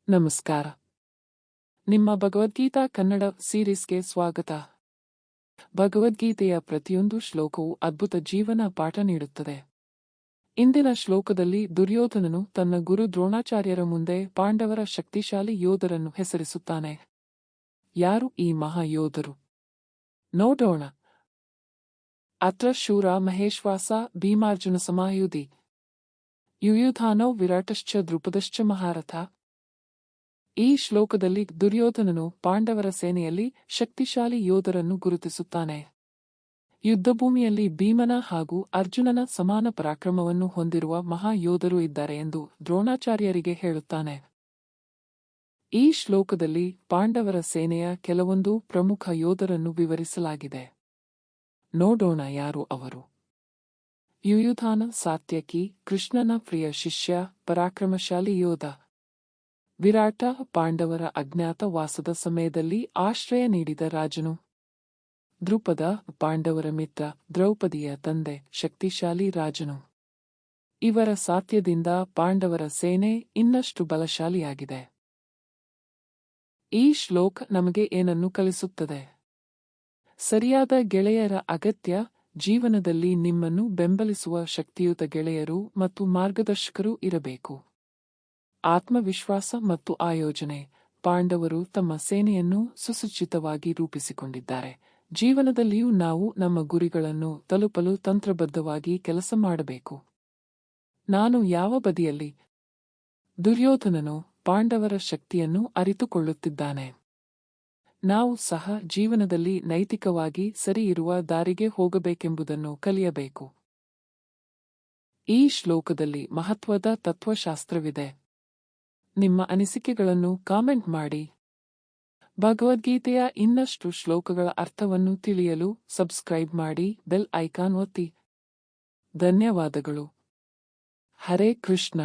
ನಮಸ್ಕಾರ. ನಿಮ್ಮ ಭಗವದ್ಗೀತಾ ಕನ್ನಡ ಸೀರೀಸ್ಗೆ ಸ್ವಾಗತ. ಭಗವದ್ಗೀತೆಯ ಪ್ರತಿಯೊಂದು ಶ್ಲೋಕವು ಅದ್ಭುತ ಜೀವನ ಪಾಠ ನೀಡುತ್ತದೆ. ಇಂದಿನ ಶ್ಲೋಕದಲ್ಲಿ ದುರ್ಯೋಧನನು ತನ್ನ ಗುರು ದ್ರೋಣಾಚಾರ್ಯರ ಮುಂದೆ ಪಾಂಡವರ ಶಕ್ತಿಶಾಲಿ ಯೋಧರನ್ನು ಹೆಸರಿಸುತ್ತಾನೆ. ಯಾರು ಈ ಮಹಾಯೋಧರು? ನೋಡೋಣ. ಅತ್ರ ಶೂರ ಮಹೇಶ್ವಾಸ ಭೀಮಾರ್ಜುನ ಸಮಾಯುಧಿ ಯುಯುಧಾನೌ ವಿರಾಟಶ್ಚ ದ್ರುಪದಶ್ಚ ಮಹಾರಥ. ಈ ಶ್ಲೋಕದಲ್ಲಿ ದುರ್ಯೋಧನನು ಪಾಂಡವರ ಸೇನೆಯಲ್ಲಿ ಶಕ್ತಿಶಾಲಿ ಯೋಧರನ್ನು ಗುರುತಿಸುತ್ತಾನೆ. ಯುದ್ಧಭೂಮಿಯಲ್ಲಿ ಭೀಮನ ಹಾಗೂ ಅರ್ಜುನನ ಸಮಾನ ಪರಾಕ್ರಮವನ್ನು ಹೊಂದಿರುವ ಮಹಾಯೋಧರು ಇದ್ದಾರೆ ಎಂದು ದ್ರೋಣಾಚಾರ್ಯರಿಗೆ ಹೇಳುತ್ತಾನೆ. ಈ ಶ್ಲೋಕದಲ್ಲಿ ಪಾಂಡವರ ಸೇನೆಯ ಕೆಲವೊಂದು ಪ್ರಮುಖ ಯೋಧರನ್ನು ವಿವರಿಸಲಾಗಿದೆ. ನೋಡೋಣ ಯಾರು ಅವರು. ಯುಯುಧಾನ ಸಾತ್ಯಕಿ, ಕೃಷ್ಣನ ಪ್ರಿಯ ಶಿಷ್ಯ, ಪರಾಕ್ರಮಶಾಲಿ ಯೋಧ. ವಿರಾಟ, ಪಾಂಡವರ ಅಜ್ಞಾತ ವಾಸದ ಸಮಯದಲ್ಲಿ ಆಶ್ರಯ ನೀಡಿದ ರಾಜನು. ದ್ರುಪದ, ಪಾಂಡವರ ಮಿತ್ರ, ದ್ರೌಪದಿಯ ತಂದೆ, ಶಕ್ತಿಶಾಲಿ ರಾಜನು. ಇವರ ಸಾಥ್ಯದಿಂದ ಪಾಂಡವರ ಸೇನೆ ಇನ್ನಷ್ಟು ಬಲಶಾಲಿಯಾಗಿದೆ. ಈ ಶ್ಲೋಕ ನಮಗೆ ಏನನ್ನು ಕಲಿಸುತ್ತದೆ? ಸರಿಯಾದ ಗೆಳೆಯರ ಅಗತ್ಯ. ಜೀವನದಲ್ಲಿ ನಿಮ್ಮನ್ನು ಬೆಂಬಲಿಸುವ ಶಕ್ತಿಯುತ ಗೆಳೆಯರು ಮತ್ತು ಮಾರ್ಗದರ್ಶಕರು ಇರಬೇಕು. ಆತ್ಮವಿಶ್ವಾಸ ಮತ್ತು ಆಯೋಜನೆ. ಪಾಂಡವರು ತಮ್ಮ ಸೇನೆಯನ್ನು ಸುಸಜ್ಜಿತವಾಗಿ ರೂಪಿಸಿಕೊಂಡಿದ್ದಾರೆ. ಜೀವನದಲ್ಲಿಯೂ ನಾವು ನಮ್ಮ ಗುರಿಗಳನ್ನು ತಲುಪಲು ತಂತ್ರಬದ್ಧವಾಗಿ ಕೆಲಸ ಮಾಡಬೇಕು. ನಾನು ಯಾವ ಬದಿಯಲ್ಲಿ? ದುರ್ಯೋಧನನು ಪಾಂಡವರ ಶಕ್ತಿಯನ್ನು ಅರಿತುಕೊಳ್ಳುತ್ತಿದ್ದಾನೆ. ನಾವು ಸಹ ಜೀವನದಲ್ಲಿ ನೈತಿಕವಾಗಿ ಸರಿ ಇರುವ ದಾರಿಗೆ ಹೋಗಬೇಕೆಂಬುದನ್ನು ಕಲಿಯಬೇಕು. ಈ ಶ್ಲೋಕದಲ್ಲಿ ಮಹತ್ವದ ತತ್ವಶಾಸ್ತ್ರವಿದೆ. ನಿಮ್ಮ ಅನಿಸಿಕೆಗಳನ್ನು ಕಾಮೆಂಟ್ ಮಾಡಿ. ಭಗವದ್ಗೀತೆಯ ಇನ್ನಷ್ಟು ಶ್ಲೋಕಗಳ ಅರ್ಥವನ್ನು ತಿಳಿಯಲು ಸಬ್ಸ್ಕ್ರೈಬ್ ಮಾಡಿ, ಬೆಲ್ ಐಕಾನ್ ಒತ್ತಿ. ಧನ್ಯವಾದಗಳು. ಹರೇ ಕೃಷ್ಣ.